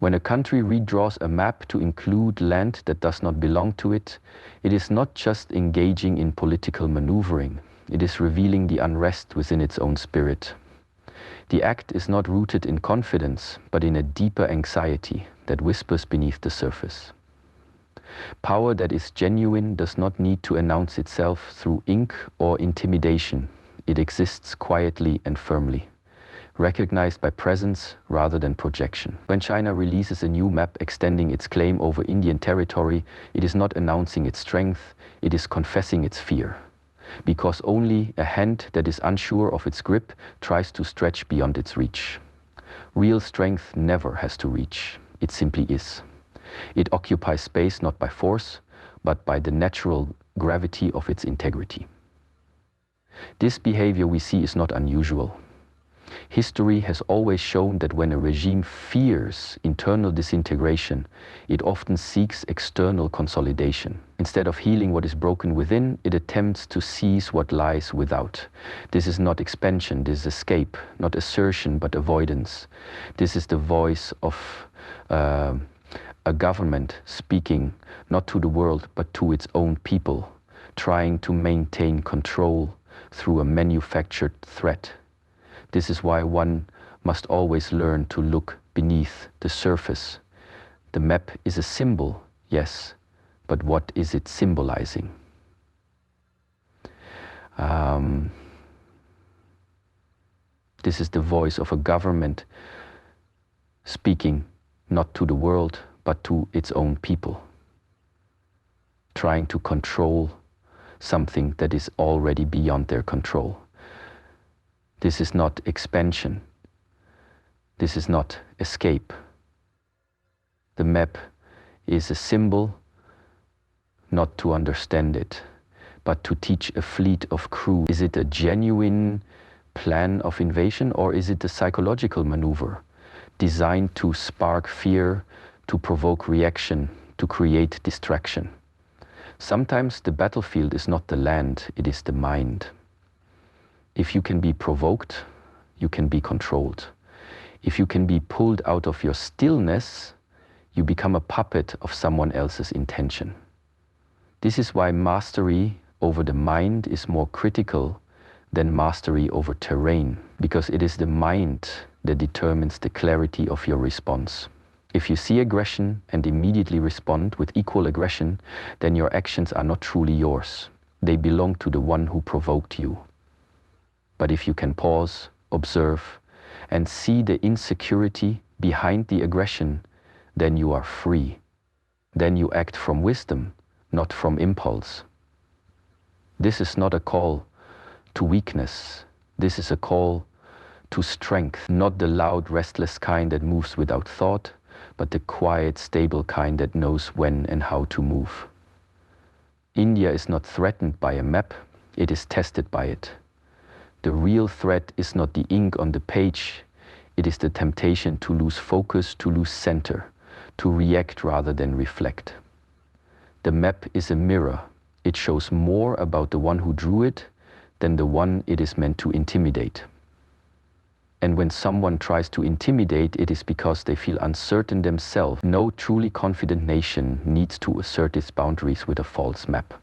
When a country redraws a map to include land that does not belong to it, it is not just engaging in political maneuvering, it is revealing the unrest within its own spirit. The act is not rooted in confidence, but in a deeper anxiety that whispers beneath the surface. Power that is genuine does not need to announce itself through ink or intimidation. It exists quietly and firmly, recognized by presence rather than projection. When China releases a new map extending its claim over Indian territory, it is not announcing its strength, it is confessing its fear. Because only a hand that is unsure of its grip tries to stretch beyond its reach. Real strength never has to reach, it simply is. It occupies space not by force, but by the natural gravity of its integrity. This behavior we see is not unusual. History has always shown that when a regime fears internal disintegration, it often seeks external consolidation. Instead of healing what is broken within, it attempts to seize what lies without. This is not expansion, this is escape, not assertion but avoidance. This is the voice of a government speaking not to the world but to its own people, trying to maintain control through a manufactured threat. This is why one must always learn to look beneath the surface. The map is a symbol, yes, but what is it symbolizing? This is the voice of a government speaking not to the world, but to its own people, trying to control something that is already beyond their control. This is not expansion. This is not escape. The map is a symbol not to understand it, but to teach a fleet of crew. Is it a genuine plan of invasion, or is it a psychological maneuver designed to spark fear, to provoke reaction, to create distraction? Sometimes the battlefield is not the land, it is the mind. If you can be provoked, you can be controlled. If you can be pulled out of your stillness, you become a puppet of someone else's intention. This is why mastery over the mind is more critical than mastery over terrain, because it is the mind that determines the clarity of your response. If you see aggression and immediately respond with equal aggression, then your actions are not truly yours. They belong to the one who provoked you. But if you can pause, observe, and see the insecurity behind the aggression, then you are free. Then you act from wisdom, not from impulse. This is not a call to weakness. This is a call to strength, not the loud, restless kind that moves without thought, but the quiet, stable kind that knows when and how to move. India is not threatened by a map, it is tested by it. The real threat is not the ink on the page, it is the temptation to lose focus, to lose center, to react rather than reflect. The map is a mirror. It shows more about the one who drew it than the one it is meant to intimidate. And when someone tries to intimidate, it is because they feel uncertain themselves. No truly confident nation needs to assert its boundaries with a false map.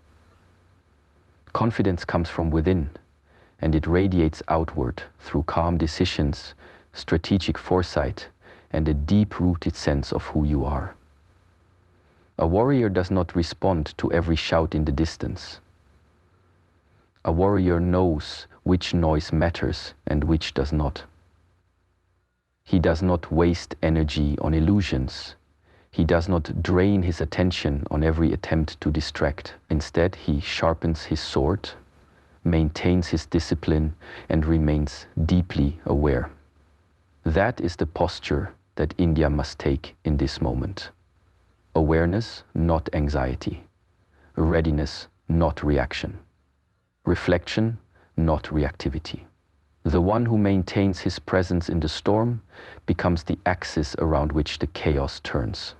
Confidence comes from within, and it radiates outward through calm decisions, strategic foresight, and a deep-rooted sense of who you are. A warrior does not respond to every shout in the distance. A warrior knows which noise matters and which does not. He does not waste energy on illusions. He does not drain his attention on every attempt to distract. Instead, he sharpens his sword, maintains his discipline, and remains deeply aware. That is the posture that India must take in this moment. Awareness, not anxiety. Readiness, not reaction. Reflection, not reactivity. The one who maintains his presence in the storm becomes the axis around which the chaos turns.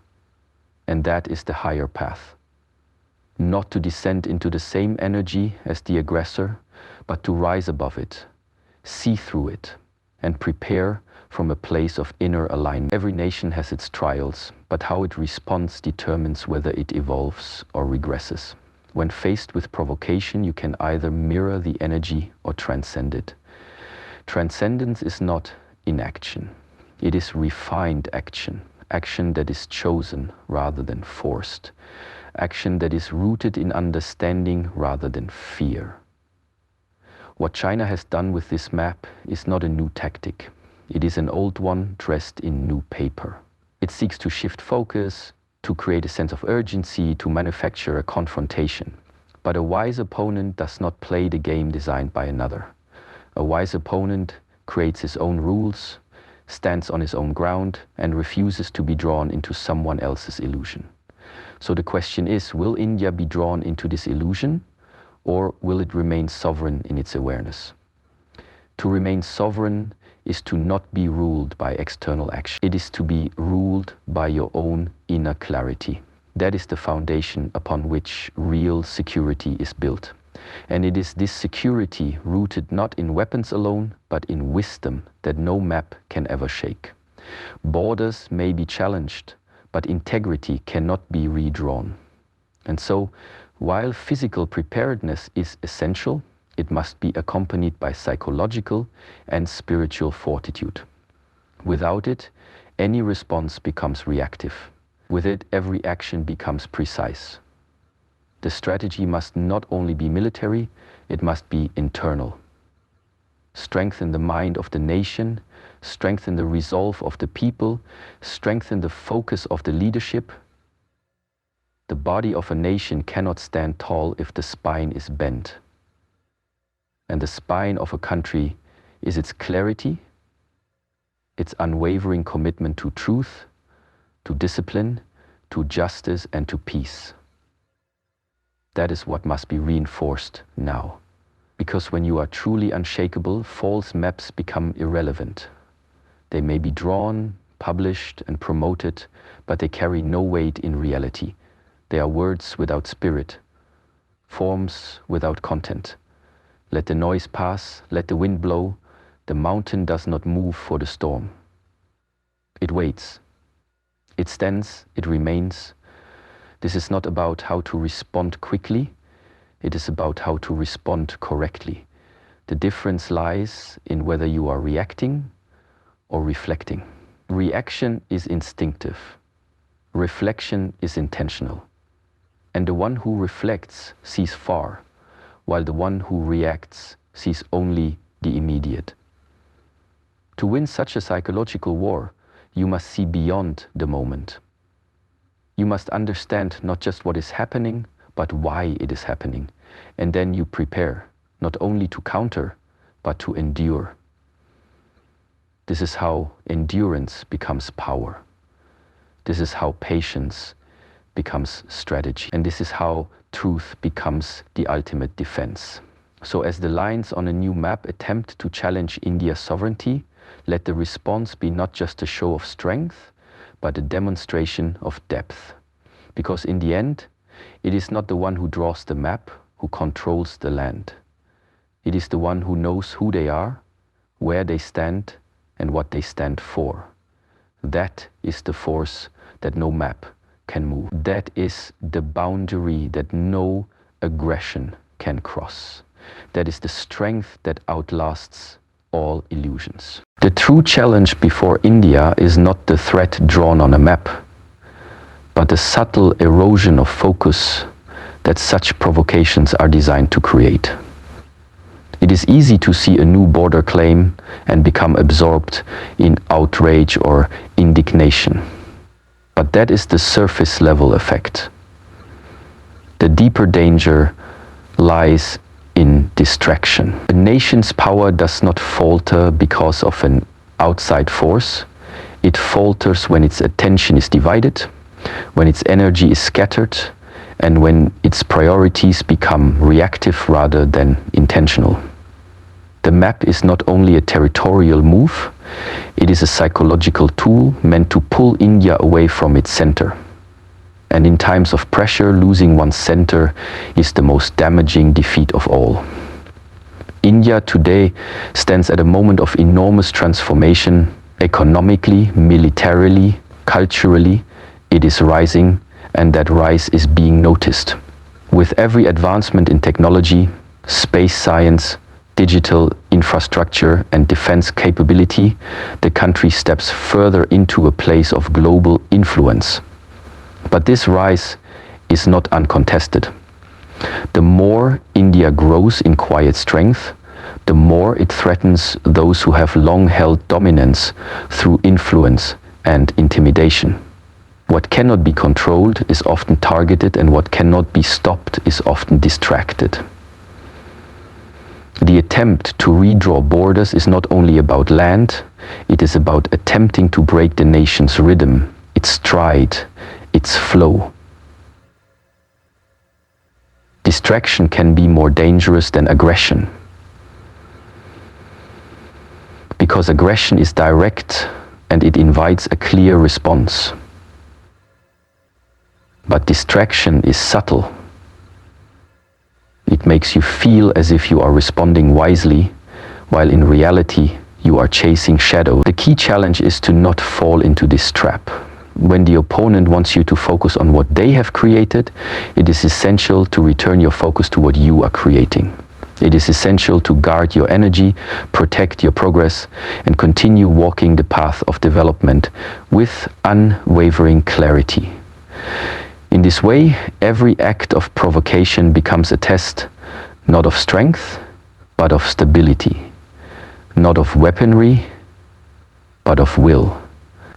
And that is the higher path. Not to descend into the same energy as the aggressor, but to rise above it, see through it, and prepare from a place of inner alignment. Every nation has its trials, but how it responds determines whether it evolves or regresses. When faced with provocation, you can either mirror the energy or transcend it. Transcendence is not inaction. It is refined action, action that is chosen rather than forced, action that is rooted in understanding rather than fear. What China has done with this map is not a new tactic. It is an old one dressed in new paper. It seeks to shift focus, to create a sense of urgency, to manufacture a confrontation. But a wise opponent does not play the game designed by another. A wise opponent creates his own rules, stands on his own ground, and refuses to be drawn into someone else's illusion. So the question is, will India be drawn into this illusion, or will it remain sovereign in its awareness? To remain sovereign is to not be ruled by external action. It is to be ruled by your own inner clarity. That is the foundation upon which real security is built. And it is this security rooted not in weapons alone, but in wisdom that no map can ever shake. Borders may be challenged, but integrity cannot be redrawn. And so, while physical preparedness is essential, it must be accompanied by psychological and spiritual fortitude. Without it, any response becomes reactive. With it, every action becomes precise. The strategy must not only be military, it must be internal. Strengthen the mind of the nation, strengthen the resolve of the people, strengthen the focus of the leadership. The body of a nation cannot stand tall if the spine is bent. And the spine of a country is its clarity, its unwavering commitment to truth, to discipline, to justice, and to peace. That is what must be reinforced now. Because when you are truly unshakable, false maps become irrelevant. They may be drawn, published, and promoted, but they carry no weight in reality. They are words without spirit, forms without content. Let the noise pass, let the wind blow. The mountain does not move for the storm. It waits. It stands, it remains. This is not about how to respond quickly. It is about how to respond correctly. The difference lies in whether you are reacting or reflecting. Reaction is instinctive. Reflection is intentional. And the one who reflects sees far, while the one who reacts sees only the immediate. To win such a psychological war, you must see beyond the moment. You must understand not just what is happening, but why it is happening. And then you prepare, not only to counter, but to endure. This is how endurance becomes power. This is how patience becomes strategy. And this is how truth becomes the ultimate defense. So as the lines on a new map attempt to challenge India's sovereignty, let the response be not just a show of strength, but a demonstration of depth. Because in the end, it is not the one who draws the map who controls the land. It is the one who knows who they are, where they stand, and what they stand for. That is the force that no map can move. That is the boundary that no aggression can cross. That is the strength that outlasts all illusions. The true challenge before India is not the threat drawn on a map, but the subtle erosion of focus that such provocations are designed to create. It is easy to see a new border claim and become absorbed in outrage or indignation. But that is the surface level effect. The deeper danger lies in distraction. A nation's power does not falter because of an outside force. It falters when its attention is divided, when its energy is scattered, and when its priorities become reactive rather than intentional. The map is not only a territorial move, it is a psychological tool meant to pull India away from its center. And in times of pressure, losing one's center is the most damaging defeat of all. India today stands at a moment of enormous transformation Economically, militarily, culturally, it is rising, and that rise is being noticed. With every advancement in technology, space science, digital infrastructure and defense capability, the country steps further into a place of global influence. But this rise is not uncontested. The more India grows in quiet strength, the more it threatens those who have long held dominance through influence and intimidation. What cannot be controlled is often targeted, and what cannot be stopped is often distracted. The attempt to redraw borders is not only about land, it is about attempting to break the nation's rhythm, its stride, its flow. Distraction can be more dangerous than aggression, because aggression is direct and it invites a clear response. But distraction is subtle. It makes you feel as if you are responding wisely, while in reality you are chasing shadows. The key challenge is to not fall into this trap. When the opponent wants you to focus on what they have created, it is essential to return your focus to what you are creating. It is essential to guard your energy, protect your progress, and continue walking the path of development with unwavering clarity. In this way, every act of provocation becomes a test, not of strength, but of stability, not of weaponry, but of will.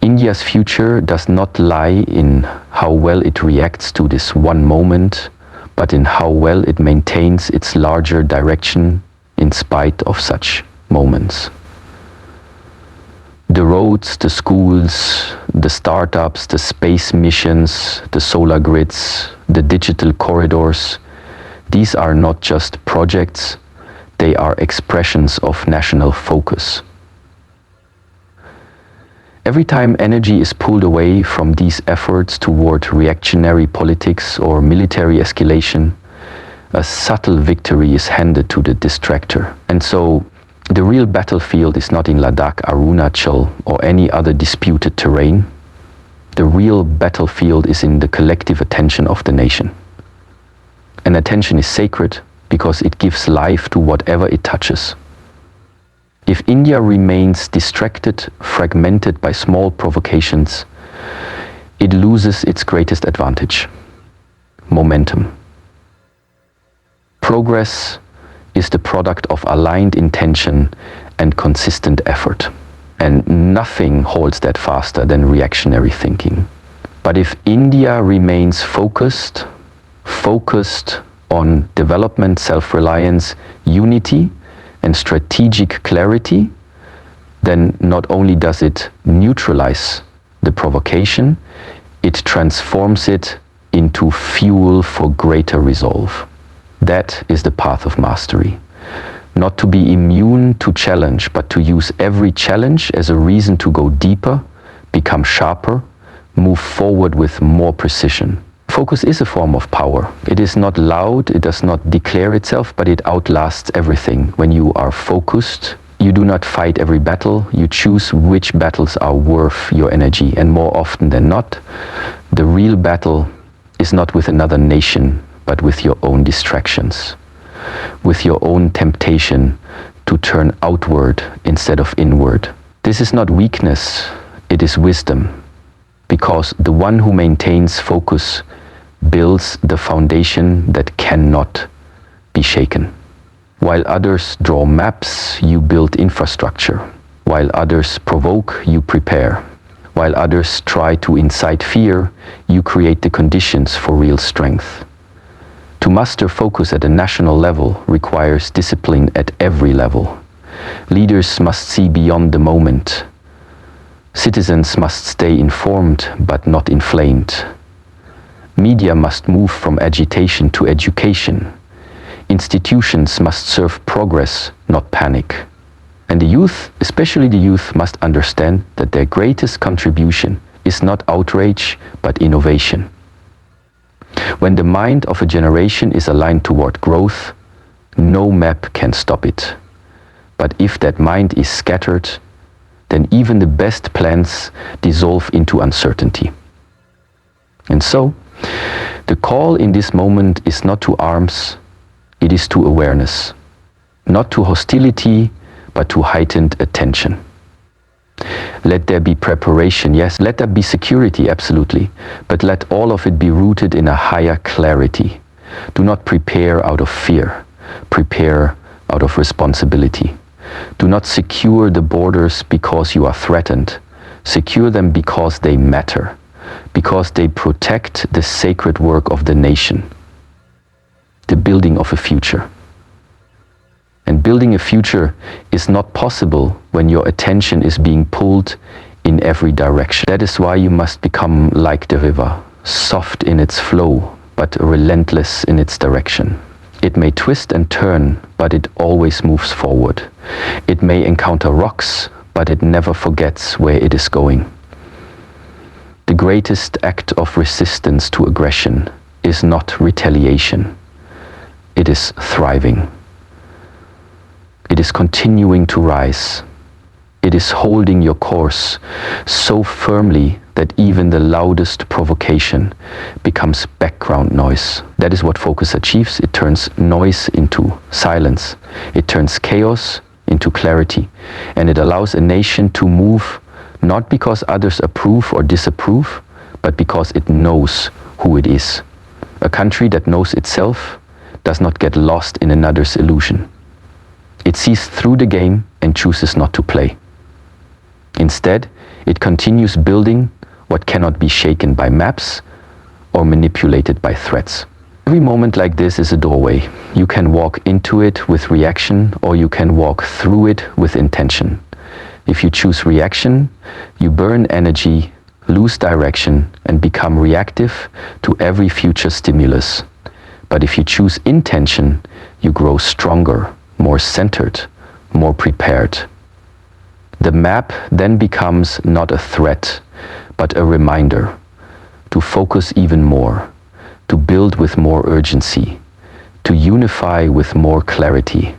India's future does not lie in how well it reacts to this one moment, but in how well it maintains its larger direction in spite of such moments. The roads, the schools, the startups, the space missions, the solar grids, the digital corridors, these are not just projects, they are expressions of national focus. Every time energy is pulled away from these efforts toward reactionary politics or military escalation, a subtle victory is handed to the distractor. And so, the real battlefield is not in Ladakh, Arunachal, or any other disputed terrain. The real battlefield is in the collective attention of the nation. And attention is sacred because it gives life to whatever it touches. If India remains distracted, fragmented by small provocations, it loses its greatest advantage: momentum. Progress is the product of aligned intention and consistent effort. And nothing holds that faster than reactionary thinking. But if India remains focused on development, self-reliance, unity, and strategic clarity, then not only does it neutralize the provocation, it transforms it into fuel for greater resolve. That is the path of mastery. Not to be immune to challenge, but to use every challenge as a reason to go deeper, become sharper, move forward with more precision. Focus is a form of power. It is not loud, it does not declare itself, but it outlasts everything. When you are focused, you do not fight every battle, you choose which battles are worth your energy. And more often than not, the real battle is not with another nation, but with your own distractions, with your own temptation to turn outward instead of inward. This is not weakness, it is wisdom, because the one who maintains focus builds the foundation that cannot be shaken. While others draw maps, you build infrastructure. While others provoke, you prepare. While others try to incite fear, you create the conditions for real strength. To master focus at a national level requires discipline at every level. Leaders must see beyond the moment. Citizens must stay informed but not inflamed. Media must move from agitation to education. Institutions must serve progress, not panic. And the youth, especially the youth, must understand that their greatest contribution is not outrage but innovation. When the mind of a generation is aligned toward growth, no map can stop it. But if that mind is scattered, then even the best plans dissolve into uncertainty. And so, the call in this moment is not to arms, it is to awareness. Not to hostility, but to heightened attention. Let there be preparation, yes, let there be security, absolutely, but let all of it be rooted in a higher clarity. Do not prepare out of fear, prepare out of responsibility. Do not secure the borders because you are threatened. Secure them because they matter, because they protect the sacred work of the nation, the building of a future. And building a future is not possible when your attention is being pulled in every direction. That is why you must become like the river, soft in its flow, but relentless in its direction. It may twist and turn, but it always moves forward. It may encounter rocks, but it never forgets where it is going. The greatest act of resistance to aggression is not retaliation. It is thriving. It is continuing to rise. It is holding your course so firmly that even the loudest provocation becomes background noise. That is what focus achieves. It turns noise into silence. It turns chaos into clarity. And it allows a nation to move not because others approve or disapprove, but because it knows who it is. A country that knows itself does not get lost in another's illusion. It sees through the game and chooses not to play. Instead, it continues building what cannot be shaken by maps or manipulated by threats. Every moment like this is a doorway. You can walk into it with reaction, or you can walk through it with intention. If you choose reaction, you burn energy, lose direction, and become reactive to every future stimulus. But if you choose intention, you grow stronger, more centered, more prepared. The map then becomes not a threat, but a reminder to focus even more, to build with more urgency, to unify with more clarity,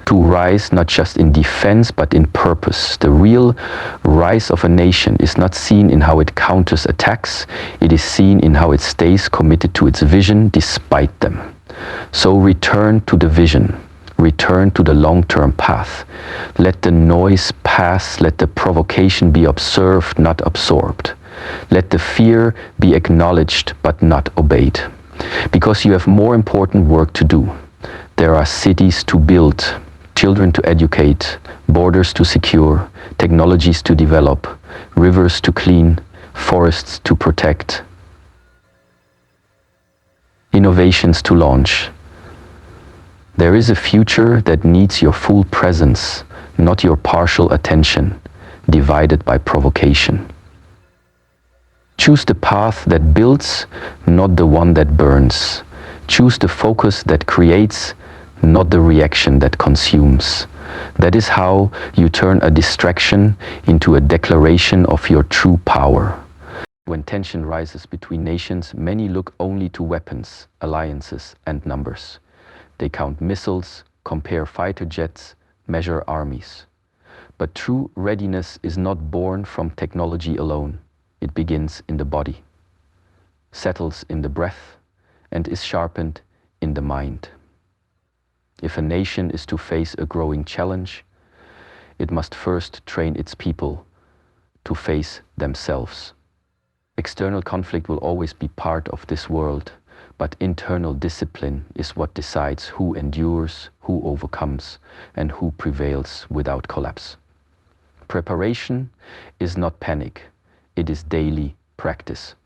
to rise not just in defense but in purpose. The real rise of a nation is not seen in how it counters attacks, it is seen in how it stays committed to its vision despite them. So return to the vision. Return to the long-term path. Let the noise pass, let the provocation be observed, not absorbed. Let the fear be acknowledged, but not obeyed. Because you have more important work to do. There are cities to build, children to educate, borders to secure, technologies to develop, rivers to clean, forests to protect, innovations to launch. There is a future that needs your full presence, not your partial attention, divided by provocation. Choose the path that builds, not the one that burns. Choose the focus that creates, not the reaction that consumes. That is how you turn a distraction into a declaration of your true power. When tension rises between nations, many look only to weapons, alliances, and numbers. They count missiles, compare fighter jets, measure armies. But true readiness is not born from technology alone. It begins in the body, settles in the breath, and is sharpened in the mind. If a nation is to face a growing challenge, it must first train its people to face themselves. External conflict will always be part of this world, but internal discipline is what decides who endures, who overcomes, and who prevails without collapse. Preparation is not panic, it is daily practice.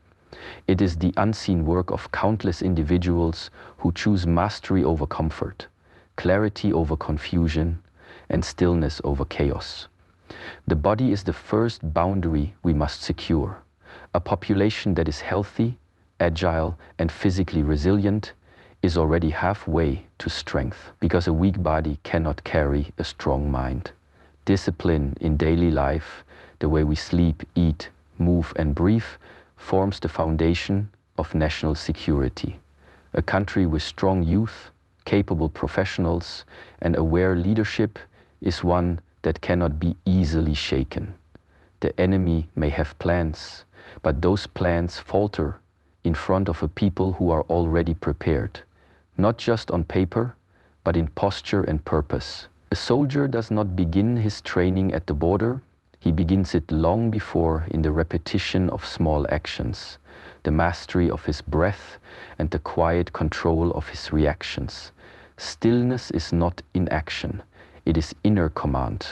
It is the unseen work of countless individuals who choose mastery over comfort, clarity over confusion, and stillness over chaos. The body is the first boundary we must secure. A population that is healthy, agile, and physically resilient is already halfway to strength, because a weak body cannot carry a strong mind. Discipline in daily life, the way we sleep, eat, move, and breathe, forms the foundation of national security. A country with strong youth, capable professionals, and aware leadership is one that that cannot be easily shaken. The enemy may have plans, but those plans falter in front of a people who are already prepared, not just on paper, but in posture and purpose. A soldier does not begin his training at the border. He begins it long before in the repetition of small actions, the mastery of his breath and the quiet control of his reactions. Stillness is not inaction, it is inner command.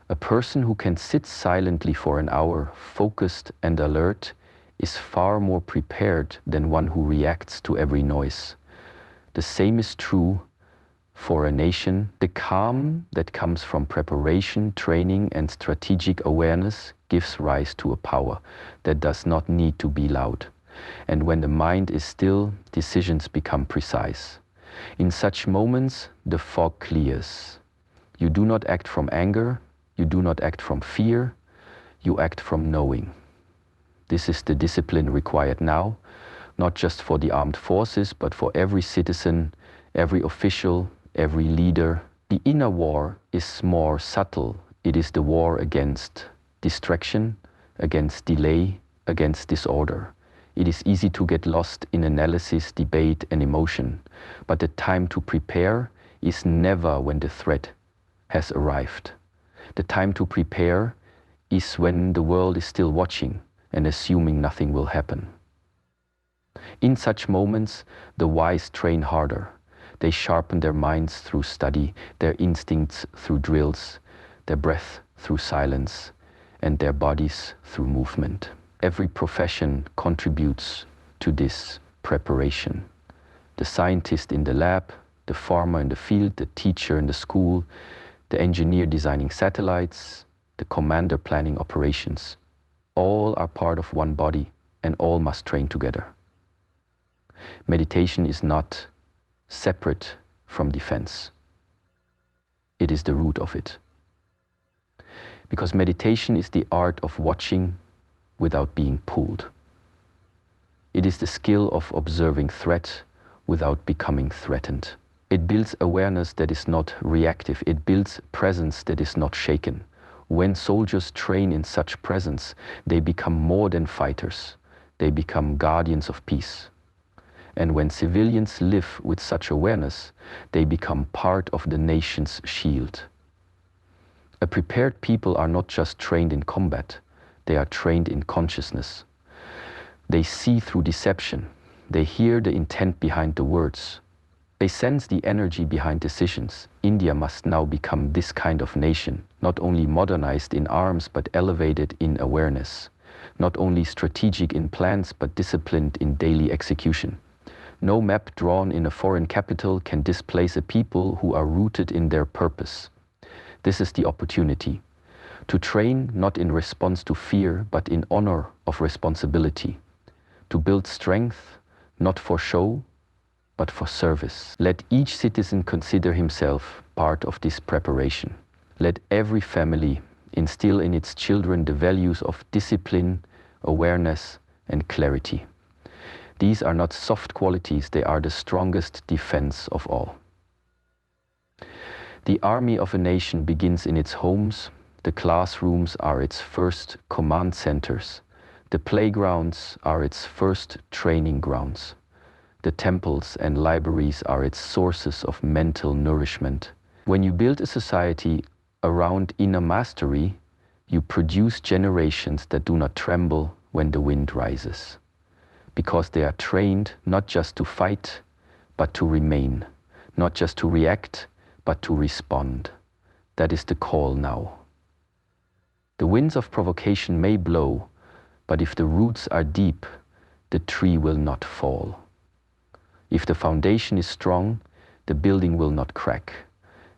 A person who can sit silently for an hour, focused and alert, is far more prepared than one who reacts to every noise. The same is true for a nation. The calm that comes from preparation, training, and strategic awareness gives rise to a power that does not need to be loud. And when the mind is still, decisions become precise. In such moments, the fog clears. You do not act from anger, you do not act from fear, you act from knowing. This is the discipline required now, not just for the armed forces, but for every citizen, every official, every leader. The inner war is more subtle. It is the war against distraction, against delay, against disorder. It is easy to get lost in analysis, debate, and emotion, but the time to prepare is never when the threat has arrived. The time to prepare is when the world is still watching and assuming nothing will happen. In such moments, the wise train harder. They sharpen their minds through study, their instincts through drills, their breath through silence, and their bodies through movement. Every profession contributes to this preparation. The scientist in the lab, the farmer in the field, the teacher in the school, the engineer designing satellites, the commander planning operations. All are part of one body and all must train together. Meditation is not separate from defense. It is the root of it. Because meditation is the art of watching without being pulled. It is the skill of observing threat without becoming threatened. It builds awareness that is not reactive. It builds presence that is not shaken. When soldiers train in such presence, they become more than fighters. They become guardians of peace. And when civilians live with such awareness, they become part of the nation's shield. A prepared people are not just trained in combat, they are trained in consciousness. They see through deception. They hear the intent behind the words. They sense the energy behind decisions. India must now become this kind of nation, not only modernized in arms, but elevated in awareness. Not only strategic in plans, but disciplined in daily execution. No map drawn in a foreign capital can displace a people who are rooted in their purpose. This is the opportunity to train not in response to fear, but in honor of responsibility. To build strength, not for show, but for service. Let each citizen consider himself part of this preparation. Let every family instill in its children the values of discipline, awareness, and clarity. These are not soft qualities, they are the strongest defense of all. The army of a nation begins in its homes. The classrooms are its first command centers. The playgrounds are its first training grounds. The temples and libraries are its sources of mental nourishment. When you build a society around inner mastery, you produce generations that do not tremble when the wind rises. Because they are trained not just to fight, but to remain. Not just to react, but to respond. That is the call now. The winds of provocation may blow, but if the roots are deep, the tree will not fall. If the foundation is strong, the building will not crack.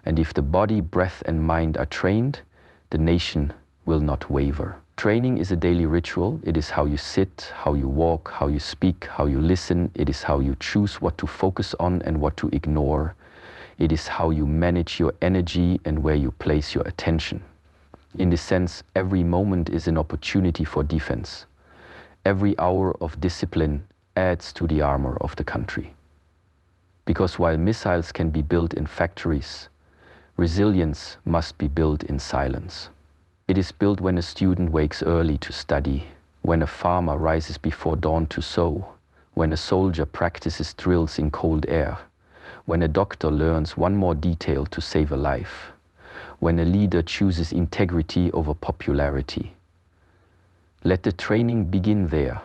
And if the body, breath, and mind are trained, the nation will not waver. Training is a daily ritual. It is how you sit, how you walk, how you speak, how you listen. It is how you choose what to focus on and what to ignore. It is how you manage your energy and where you place your attention. In this sense, every moment is an opportunity for defense. Every hour of discipline adds to the armor of the country. Because while missiles can be built in factories, Resilience must be built in silence. It is built when a student wakes early to study, when a farmer rises before dawn to sow, when a soldier practices drills in cold air, when a doctor learns one more detail to save a life, when a leader chooses integrity over popularity. Let the training begin there.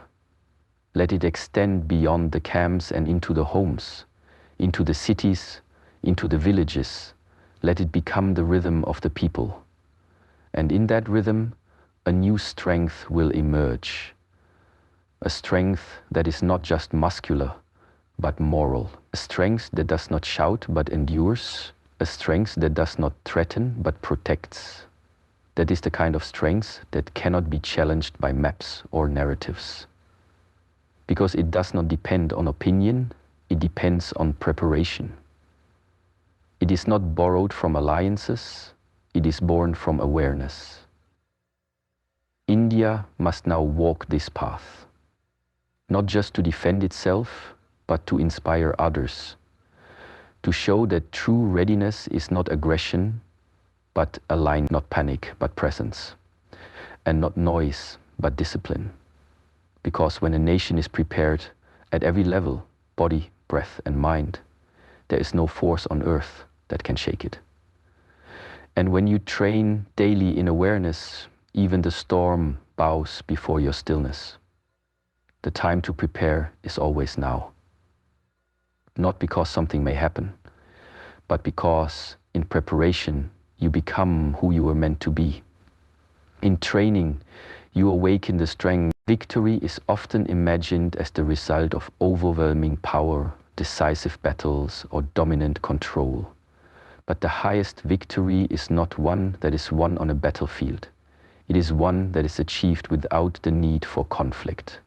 Let it extend beyond the camps and into the homes, into the cities, into the villages. Let it become the rhythm of the people. And in that rhythm, a new strength will emerge. A strength that is not just muscular, but moral. A strength that does not shout, but endures. A strength that does not threaten, but protects. That is the kind of strength that cannot be challenged by maps or narratives. Because it does not depend on opinion, it depends on preparation. It is not borrowed from alliances, it is born from awareness. India must now walk this path, not just to defend itself, but to inspire others, to show that true readiness is not aggression, but alignment, not panic, but presence, and not noise, but discipline. Because when a nation is prepared at every level, body, breath, and mind, there is no force on earth that can shake it. And when you train daily in awareness, even the storm bows before your stillness. The time to prepare is always now. Not because something may happen, but because in preparation you become who you were meant to be. In training, you awaken the strength. Victory is often imagined as the result of overwhelming power, decisive battles, or dominant control. But the highest victory is not one that is won on a battlefield. It is one that is achieved without the need for conflict.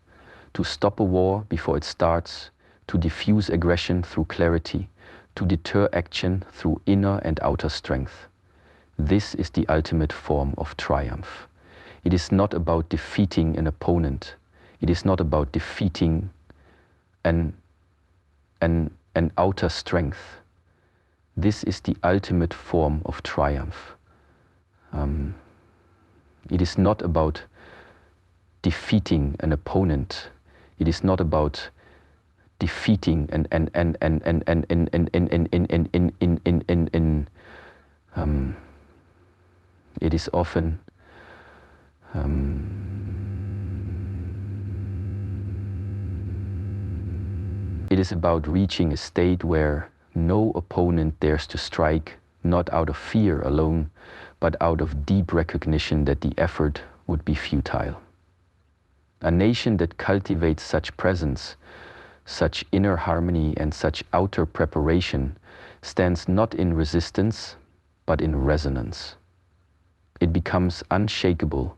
To stop a war before it starts, to diffuse aggression through clarity, to deter action through inner and outer strength. This is the ultimate form of triumph. It is not about defeating an opponent. It is not about defeating an outer strength. This is the ultimate form of triumph. It is not about defeating an opponent. It is not about defeating it is often it is about reaching a state where no opponent dares to strike, not out of fear alone, but out of deep recognition that the effort would be futile. A nation that cultivates such presence, such inner harmony, and such outer preparation stands not in resistance, but in resonance. It becomes unshakable,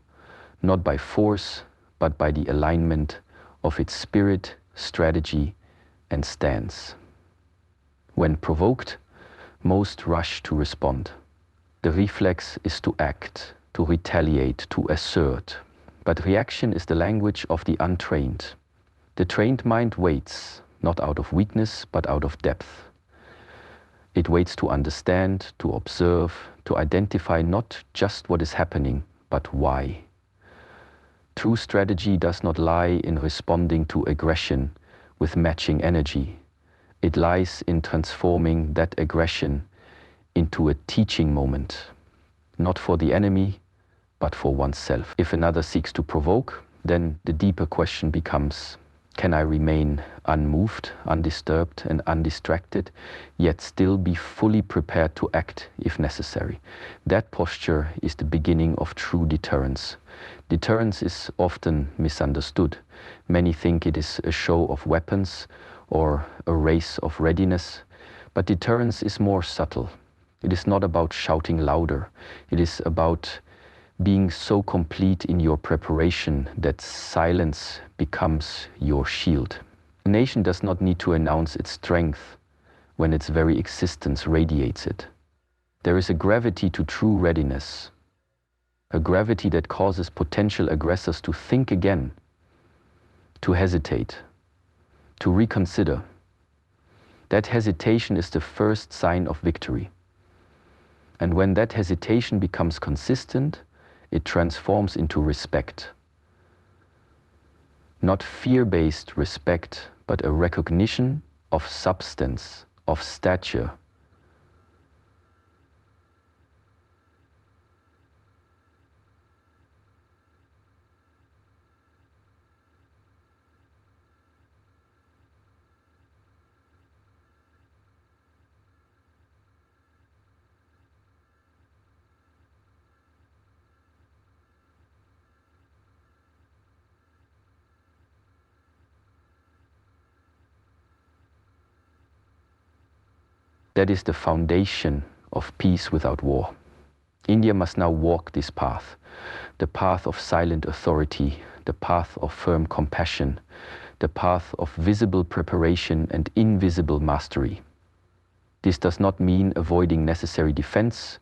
not by force, but by the alignment of its spirit, strategy, and stance. When provoked, most rush to respond. The reflex is to act, to retaliate, to assert. But reaction is the language of the untrained. The trained mind waits, not out of weakness, but out of depth. It waits to understand, to observe, to identify not just what is happening, but why. True strategy does not lie in responding to aggression with matching energy. It lies in transforming that aggression into a teaching moment, not for the enemy, but for oneself. If another seeks to provoke, then the deeper question becomes, can I remain unmoved, undisturbed, and undistracted, yet still be fully prepared to act if necessary? That posture is the beginning of true deterrence. Deterrence is often misunderstood. Many think it is a show of weapons or a race of readiness, but deterrence is more subtle. It is not about shouting louder. It is about being so complete in your preparation that silence becomes your shield. A nation does not need to announce its strength when its very existence radiates it. There is a gravity to true readiness, a gravity that causes potential aggressors to think again, to hesitate, to reconsider. That hesitation is the first sign of victory. And when that hesitation becomes consistent, it transforms into respect. Not fear-based respect, but a recognition of substance, of stature. That is the foundation of peace without war. India must now walk this path, the path of silent authority, the path of firm compassion, the path of visible preparation and invisible mastery. This does not mean avoiding necessary defense.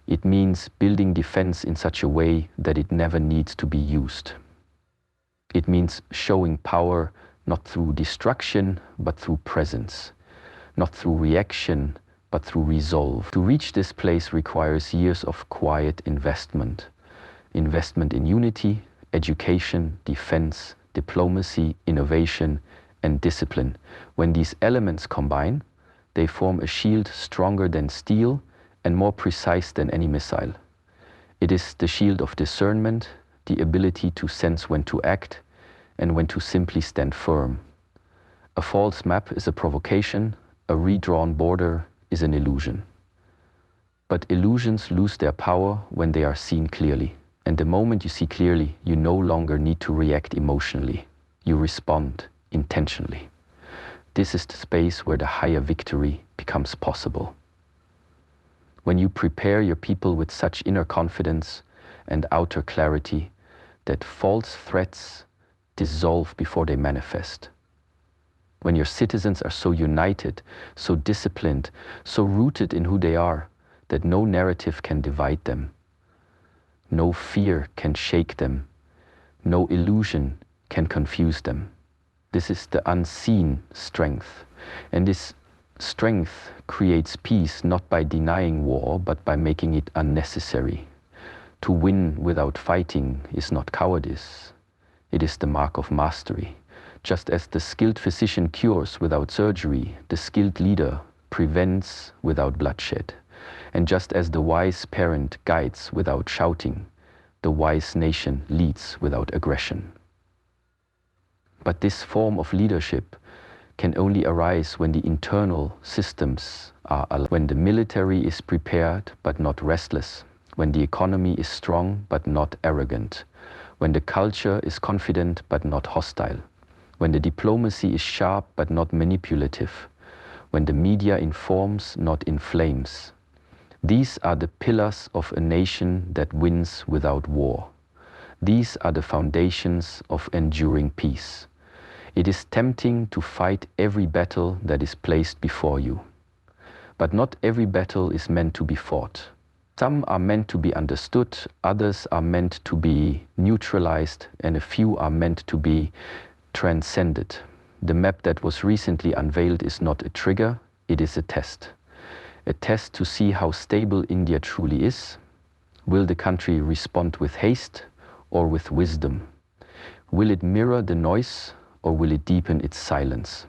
It means building defense in such a way that it never needs to be used. It means showing power not through destruction, but through presence. Not through reaction, but through resolve. To reach this place requires years of quiet investment. Investment in unity, education, defense, diplomacy, innovation, and discipline. When these elements combine, they form a shield stronger than steel and more precise than any missile. It is the shield of discernment, the ability to sense when to act and when to simply stand firm. A false map is a provocation. A redrawn border is an illusion. But illusions lose their power when they are seen clearly. And the moment you see clearly, you no longer need to react emotionally. You respond intentionally. This is the space where the higher victory becomes possible. When you prepare your people with such inner confidence and outer clarity that false threats dissolve before they manifest. When your citizens are so united, so disciplined, so rooted in who they are, that no narrative can divide them. No fear can shake them. No illusion can confuse them. This is the unseen strength. And this strength creates peace not by denying war, but by making it unnecessary. To win without fighting is not cowardice. It is the mark of mastery. Just as the skilled physician cures without surgery, the skilled leader prevents without bloodshed. And just as the wise parent guides without shouting, the wise nation leads without aggression. But this form of leadership can only arise when the internal systems are aligned, when the military is prepared but not restless, when the economy is strong but not arrogant, when the culture is confident but not hostile, when the diplomacy is sharp but not manipulative, when the media informs, not inflames. These are the pillars of a nation that wins without war. These are the foundations of enduring peace. It is tempting to fight every battle that is placed before you. But not every battle is meant to be fought. Some are meant to be understood, others are meant to be neutralized, and a few are meant to be transcended. The map that was recently unveiled is not a trigger, it is a test. A test to see how stable India truly is. Will the country respond with haste or with wisdom? Will it mirror the noise or will it deepen its silence?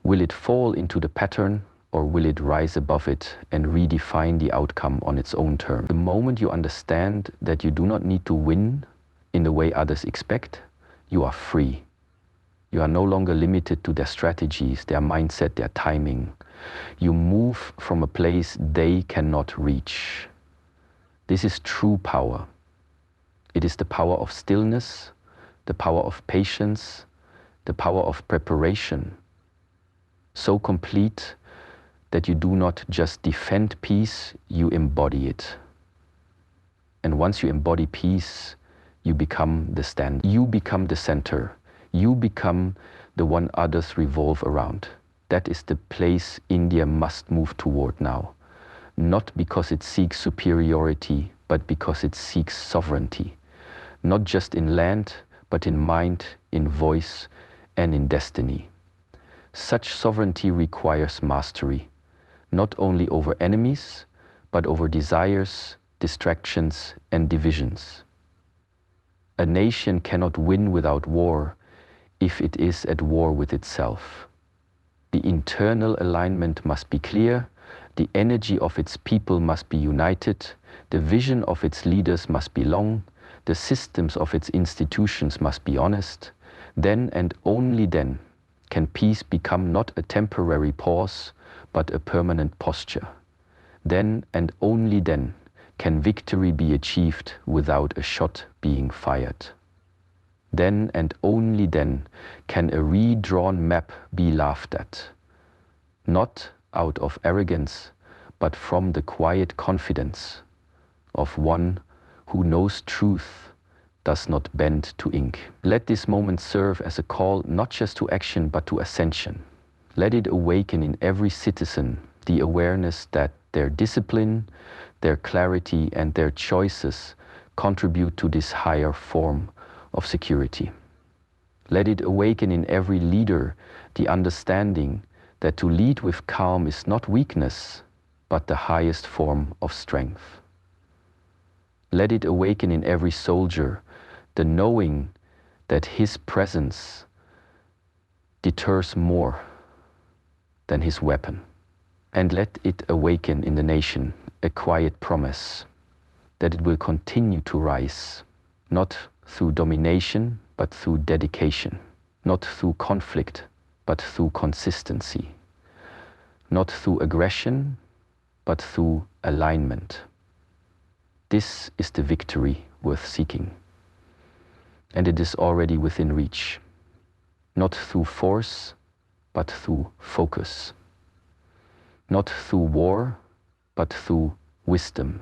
Will it fall into the pattern or will it rise above it and redefine the outcome on its own terms? The moment you understand that you do not need to win in the way others expect, you are free. You are no longer limited to their strategies, their mindset, their timing. You move from a place they cannot reach. This is true power. It is the power of stillness, the power of patience, the power of preparation. So complete that you do not just defend peace, you embody it. And once you embody peace, you become the stand. You become the center. You become the one others revolve around. That is the place India must move toward now. Not because it seeks superiority, but because it seeks sovereignty. Not just in land, but in mind, in voice, and in destiny. Such sovereignty requires mastery, not only over enemies, but over desires, distractions, and divisions. A nation cannot win without war if it is at war with itself. The internal alignment must be clear, the energy of its people must be united, the vision of its leaders must be long, the systems of its institutions must be honest. Then and only then can peace become not a temporary pause, but a permanent posture. Then and only then can victory be achieved without a shot being fired. Then and only then can a redrawn map be laughed at, not out of arrogance, but from the quiet confidence of one who knows truth does not bend to ink. Let this moment serve as a call not just to action but to ascension. Let it awaken in every citizen the awareness that their discipline, their clarity, and their choices contribute to this higher form of security. Let it awaken in every leader the understanding that to lead with calm is not weakness, but the highest form of strength. Let it awaken in every soldier the knowing that his presence deters more than his weapon. And let it awaken in the nation a quiet promise that it will continue to rise, not through domination, but through dedication, not through conflict, but through consistency, not through aggression, but through alignment. This is the victory worth seeking. And it is already within reach, not through force, but through focus, not through war, but through wisdom,